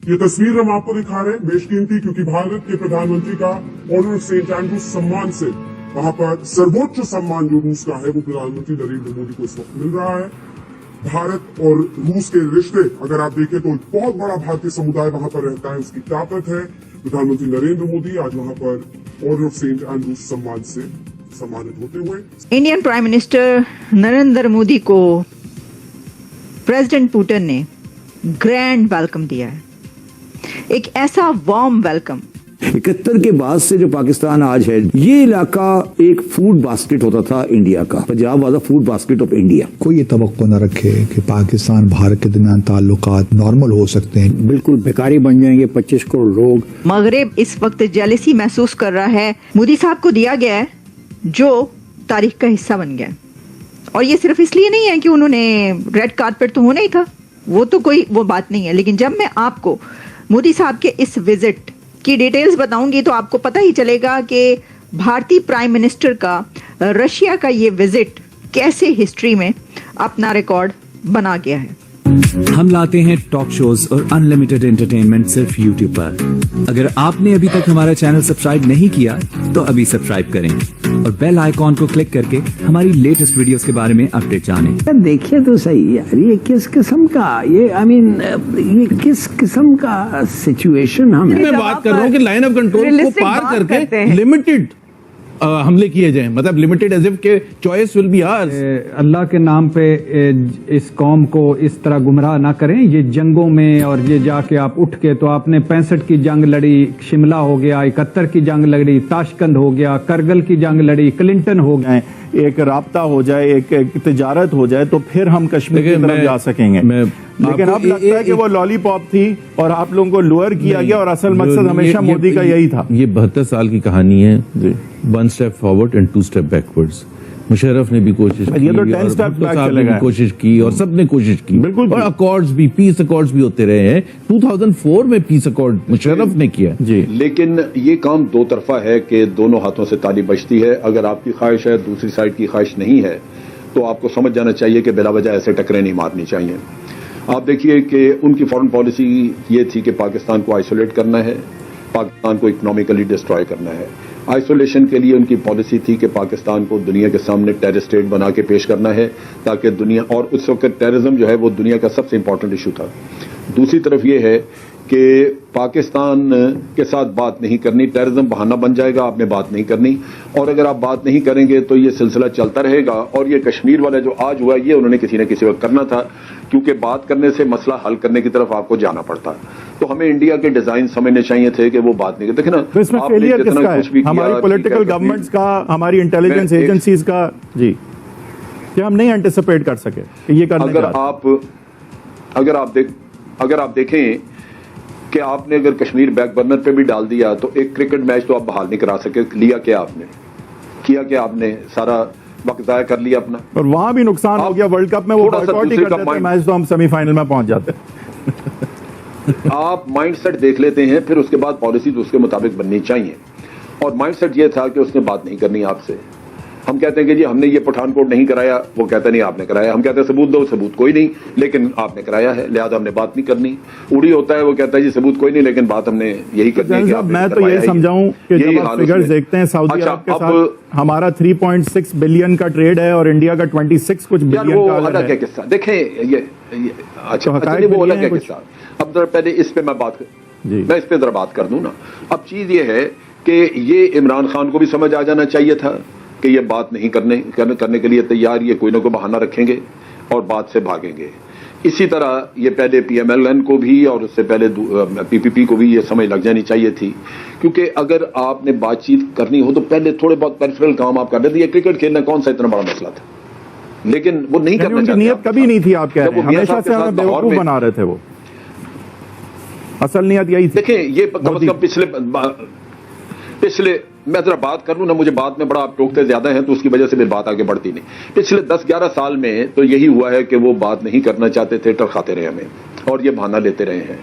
ये तस्वीर हम आपको दिखा रहे हैं बेशकीमती, क्योंकि भारत के प्रधानमंत्री का ऑर्डर ऑफ सेंट एंड्रूज सम्मान से वहां पर सर्वोच्च सम्मान जो रूस का है वो प्रधानमंत्री नरेंद्र मोदी को इस वक्त मिल रहा है। भारत और रूस के रिश्ते अगर आप देखें तो बहुत बड़ा भारतीय समुदाय वहां पर रहता है, उसकी ताकत है। प्रधानमंत्री नरेंद्र मोदी आज वहां पर ऑर्डर ऑफ सेंट एंड्रूज सम्मान से सम्मानित होते हुए Indian prime minister Narendra Modi को प्रेसिडेंट पुतिन ने ग्रैंड वेलकम दिया है, एक ऐसा वार्म वेलकम। 71 के बाद से जो पाकिस्तान आज है, ये इलाका एक फूड बास्केट होता था इंडिया का। Punjab was a food basket of India. कोई ये तवक्को न रखे कि पाकिस्तान भारत के दरमियान ताल्लुकात नॉर्मल हो सकते हैं। बिल्कुल बेकारी बन जाएंगे 25 करोड़ लोग। मगरिब इस वक्त जेलसी महसूस कर रहा है, मोदी साहब को दिया गया है जो तारीख का हिस्सा बन गया। और ये सिर्फ इसलिए नहीं है कि उन्होंने रेड कारपेट तो होना ही था, वो तो कोई वो बात नहीं है। लेकिन जब मैं आपको मोदी साहब के इस विजिट की डिटेल्स बताऊंगी तो आपको पता ही चलेगा कि भारतीय प्राइम मिनिस्टर का रशिया का ये विजिट कैसे हिस्ट्री में अपना रिकॉर्ड बना गया है। हम लाते हैं टॉक शोज और अनलिमिटेड एंटरटेनमेंट सिर्फ YouTube पर। अगर आपने अभी तक हमारा चैनल सब्सक्राइब नहीं किया तो अभी सब्सक्राइब करें और बेल आइकॉन को क्लिक करके हमारी लेटेस्ट वीडियोस के बारे में अपडेट जानें। देखिए तो सही यार, ये किस किस्म का ये ये किस किस्म का सिचुएशन मैं बात कर रहा हूँ कि लाइन ऑफ कंट्रोल को पार करके लिमिटेड हमले किए जाएं, मतलब लिमिटेड एज इफ के चॉइस विल बी आवर्स। अल्लाह के नाम पे इस कौम को इस तरह गुमराह ना करें। ये जंगों में और ये जाके आप उठ के तो आपने 65 की जंग लड़ी, शिमला हो गया, 71 की जंग लड़ी, ताशकंद हो गया, करगिल की जंग लड़ी, क्लिंटन हो गया। एक राब्ता हो जाए, एक तिजारत हो जाए तो फिर हम कश्मीर की तरफ जा सकेंगे। लेकिन अब लगता है कि वो लॉलीपॉप थी और आप लोगों को लुअर किया गया और असल मकसद हमेशा मोदी का यही था। ये 72 साल की कहानी है, 1 step forward and 2 step backwards. Musharraf ने भी कोशिश की, ये तो 10 स्टेप बैक चले गए, कोशिश की और सबने कोशिश की। बिल्कुल। और अकॉर्ड्स भी, पीस अकॉर्ड्स भी होते रहे हैं। 2004 में पीस अकॉर्ड मुशर्रफ ने किया जी। लेकिन ये काम दो तरफा है कि दोनों हाथों से ताली बजती है। अगर आपकी ख्वाहिश है, दूसरी साइड की ख्वाहिश नहीं है, तो आपको समझ जाना चाहिए कि बिला वजह ऐसे टकरे नहीं मारनी चाहिए। आप देखिए कि उनकी फॉरेन पॉलिसी ये थी कि पाकिस्तान को आइसोलेट करना है, पाकिस्तान को इकोनॉमिकली डिस्ट्रॉय करना है। आइसोलेशन के लिए उनकी पॉलिसी थी कि पाकिस्तान को दुनिया के सामने टेरर स्टेट बना के पेश करना है, ताकि दुनिया, और उस वक्त टेररिज्म जो है वो दुनिया का सबसे इंपॉर्टेंट इशू था। दूसरी तरफ ये है कि पाकिस्तान के साथ बात नहीं करनी, टेररिज्म बहाना बन जाएगा, आपने बात नहीं करनी। और अगर आप बात नहीं करेंगे तो ये सिलसिला चलता रहेगा। और ये कश्मीर वाला जो आज हुआ, ये उन्होंने किसी न किसी वक्त करना था, क्योंकि बात करने से मसला हल करने की तरफ आपको जाना पड़ता। तो हमें इंडिया के डिजाइन समझने चाहिए थे कि वो बात नहीं करते। देखिए ना, इसमें फेलियर किसका है? हमारी पॉलिटिकल गवर्नमेंट्स का, हमारी इंटेलिजेंस एजेंसीज का जी, कि हम नहीं एंटिसिपेट कर सके कि ये करने। अगर आप देखें कि आपने अगर कश्मीर बैक बर्नर पे भी डाल दिया तो एक क्रिकेट मैच तो आप बहाल नहीं करा सके। लिया क्या आपने? किया क्या आपने? सारा वक्त जाया कर लिया अपना। और वहां भी नुकसान हो गया। वर्ल्ड कप में वो बॉयकॉट ही करते थे मैच, तो हम सेमीफाइनल में पहुंच जाते। आप माइंडसेट देख लेते हैं, फिर उसके बाद पॉलिसी तो उसके मुताबिक बननी चाहिए। और माइंडसेट ये था कि उसने बात नहीं करनी आपसे। हम कहते हैं कि जी हमने ये पठानकोट नहीं कराया, वो कहता नहीं आपने कराया। हम कहते हैं सबूत दो, सबूत कोई नहीं, लेकिन आपने कराया है, लिहाजा हमने बात नहीं करनी। उड़ी होता है, वो कहता है जी सबूत कोई नहीं, लेकिन बात हमने यही करनी है कि मैं तो यही समझाऊं कि जब आप फिगर्स देखते हैं, सऊदी अरब के साथ हमारा 3.6 बिलियन का ट्रेड है और इंडिया का 26 कुछ बिलियन का अलग है किस्सा। देखें ये अच्छा वो अलग है किस्सा। अब पहले इस पे मैं इस पे जरा बात कर दूं ना। अब चीज ये है कि ये इमरान खान को भी समझ आ जाना चाहिए था कि ये बात नहीं करने के लिए तैयार, ये कोई ना कोई बहाना रखेंगे और बात से भागेंगे। इसी तरह ये पहले PMLN को भी और उससे पहले PPP को भी ये समझ लग जानी चाहिए थी, क्योंकि अगर आपने बातचीत करनी हो तो पहले थोड़े बहुत पेरिफेरल काम आप कर लेते। ये क्रिकेट खेलना कौन सा इतना बड़ा मसला था, लेकिन वो नहीं करना चाहते। नियत कभी नहीं थी, आप कह रहे हैं हमेशा से हमें बेवकूफ बना रहे थे। वो असल नियत यही थी। देखें ये कम से कम पिछले मैं जरा बात कर लूं ना, मुझे बात में बड़ा आप टोकते ज्यादा हैं तो उसकी वजह से भी बात आगे बढ़ती नहीं। पिछले 10-11 साल में तो यही हुआ है कि वो बात नहीं करना चाहते थे, टरखाते रहे हमें और ये बहाना लेते रहे हैं।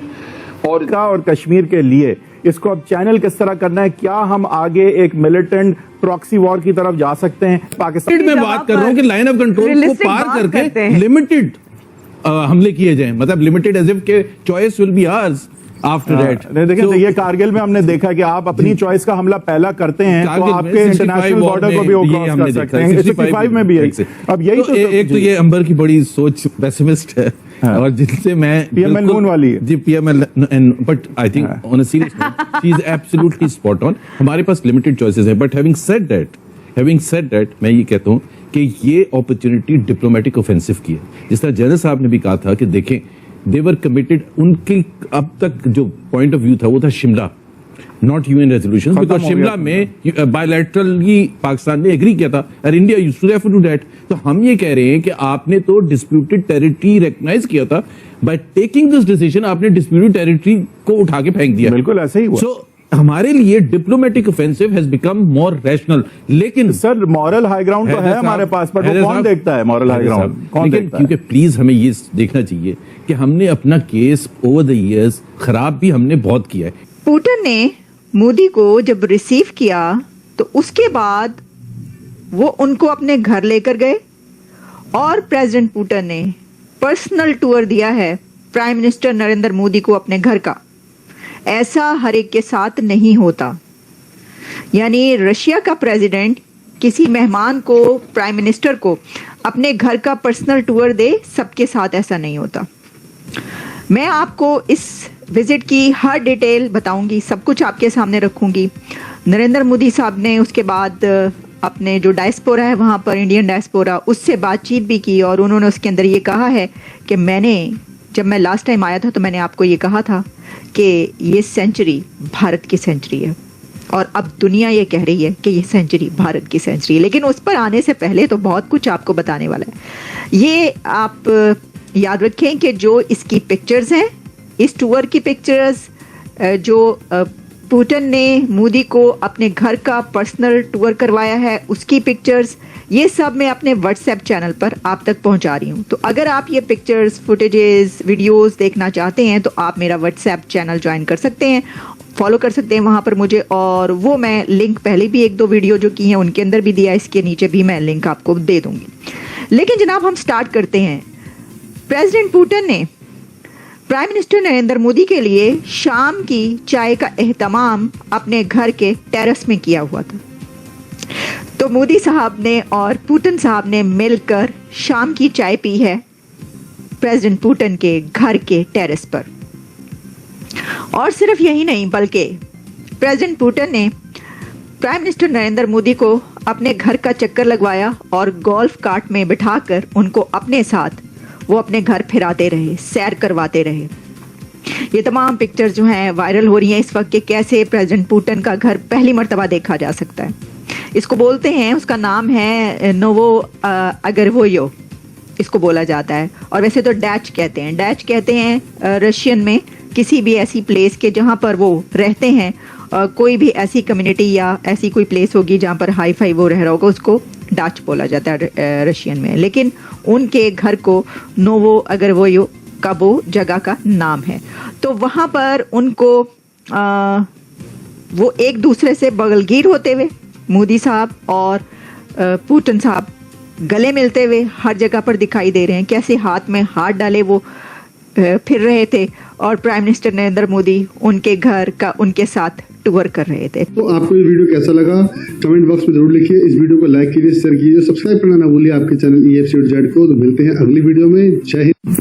और कश्मीर के लिए इसको अब चैनल किस तरह करना है? क्या हम आगे एक मिलिटेंट प्रॉक्सी वॉर की तरफ जा सकते हैं? पाकिस्तान में बात कर रहा हूं कि लाइन ऑफ कंट्रोल को पार करके लिमिटेड हमले किए जाएं, मतलब लिमिटेड एज इफ के choice will be hours. after that. देखिए ये कारगिल में हमने देखा कि आप अपनी चॉइस का हमला पहला करते हैं तो आपके इंटरनेशनल बॉर्डर को भी वो क्रॉस कर सकते हैं. 65 में भी है. अब यही तो एक तो ये अंबर की बड़ी सोच पेसिमिस्ट है और जिनसे मैं PML नून वाली है जी PML, but I think on a serious note she is absolutely spot on. हमारे पास लिमिटेड चॉइसेस हैं, बट हैविंग सेड दैट मैं ये कहता हूँ कि ये अपॉर्चुनिटी डिप्लोमेटिक ऑफेंसिव की है. जिस तरह जनरल साहब ने भी कहा था कि देखें देवर कमिटेड, उनके अब तक जो पॉइंट ऑफ व्यू था वो था Shimla, not UN resolution, because Shimla में बायलैटरली पाकिस्तान ने एग्री किया था और India used to refer to that. तो हम ये कह रहे हैं कि आपने तो डिस्प्यूटेड टेरिटरी रिकॉग्नाइज किया था, बाय टेकिंग दिस डिसीजन आपने डिस्प्यूटेड टेरिटरी को उठा के फेंक दिया. बिल्कुल ऐसे ही हुआ. सो हमारे लिए diplomatic offensive has become more rational. लेकिन सर मॉरल हाई ग्राउंड तो है हमारे पास, पर वो कौन देखता है मॉरल हाई ग्राउंड? कौन देखता है? क्योंकि प्लीज हमें ये देखना चाहिए कि हमने अपना केस ओवर द इयर्स खराब भी हमने बहुत किया है. पुतिन ने मोदी को जब रिसीव किया तो उसके बाद वो उनको अपने घर लेकर गए और प्रेसिडेंट पुतिन ने पर्सनल टूर दिया है प्राइम मिनिस्टर नरेंद्र मोदी को अपने घर का. ऐसा हर एक के साथ नहीं होता. यानी रशिया का प्रेसिडेंट किसी मेहमान को, प्राइम मिनिस्टर को अपने घर का पर्सनल टूर दे, सबके साथ ऐसा नहीं होता. मैं आपको इस विजिट की हर डिटेल बताऊंगी, सब कुछ आपके सामने रखूंगी. नरेंद्र मोदी साहब ने उसके बाद अपने जो डायस्पोरा है वहाँ पर, इंडियन डायस्पोरा, उससे बातचीत भी की और उन्होंने उसके अंदर ये कहा है कि जब मैं लास्ट टाइम आया था तो मैंने आपको ये कहा था कि ये सेंचुरी भारत की सेंचुरी है और अब दुनिया ये कह रही है कि ये सेंचुरी भारत की सेंचुरी है. लेकिन उस पर आने से पहले तो बहुत कुछ आपको बताने वाला है. ये आप याद रखें कि जो इसकी पिक्चर्स हैं, इस टूर की पिक्चर्स जो पुतिन ने मोदी को अपने घर का पर्सनल टूर करवाया है, उसकी पिक्चर्स, ये सब मैं अपने व्हाट्सएप चैनल पर आप तक पहुंचा रही हूं. तो अगर आप ये पिक्चर्स, फुटेजेस, वीडियोस देखना चाहते हैं तो आप मेरा व्हाट्सएप चैनल ज्वाइन कर सकते हैं, फॉलो कर सकते हैं वहां पर मुझे. और वो मैं लिंक पहले भी 1-2 वीडियो जो की हैं उनके अंदर भी दिया, इसके नीचे भी मैं लिंक आपको दे दूंगी. लेकिन जनाब हम स्टार्ट करते हैं. प्रेसिडेंट पुतिन ने प्राइम मिनिस्टर नरेंद्र मोदी के लिए शाम की चाय का एहतमाम अपने घर के टेरेस में किया हुआ था. तो मोदी साहब ने और पुतिन साहब ने मिलकर शाम की चाय पी है प्रेसिडेंट पुतिन के घर के टेरेस पर. और सिर्फ यही नहीं, बल्कि प्रेसिडेंट पुतिन ने प्राइम मिनिस्टर नरेंद्र मोदी को अपने घर का चक्कर लगवाया और गोल्फ कार्ट में बिठाकर उनको अपने साथ वो अपने घर फिराते रहे, सैर करवाते रहे. ये तमाम पिक्चर्स जो हैं वायरल हो रही हैं इस वक्त कि कैसे प्रेसिडेंट पुतिन का घर पहली मर्तबा देखा जा सकता है. इसको बोलते हैं, उसका नाम है नोवो अगरवोयो इसको बोला जाता है. और वैसे तो डैच कहते हैं रशियन में किसी भी ऐसी प्लेस के जहाँ पर वो रहते हैं. कोई भी ऐसी कम्युनिटी या ऐसी कोई प्लेस होगी जहाँ पर हाई फाई वो रह रहा होगा, उसको डच बोला जाता है रशियन में. लेकिन उनके घर को नोवो अगरवोयो का वो जगह का नाम है. तो वहाँ पर उनको वो एक दूसरे से बगलगीर होते हुए मोदी साहब और पुतिन साहब गले मिलते हुए हर जगह पर दिखाई दे रहे हैं. कैसे हाथ में हाथ डाले वो फिर रहे थे और प्राइम मिनिस्टर नरेंद्र मोदी उनके घर का उनके साथ टूर कर रहे थे. तो आपको ये वीडियो कैसा लगा कमेंट बॉक्स में जरूर लिखिए. इस वीडियो को लाइक कीजिए, शेयर कीजिए, सब्सक्राइब करना ना भूलिए आपके चैनल EFC.Z को. तो मिलते हैं अगली वीडियो में. जय हिंद.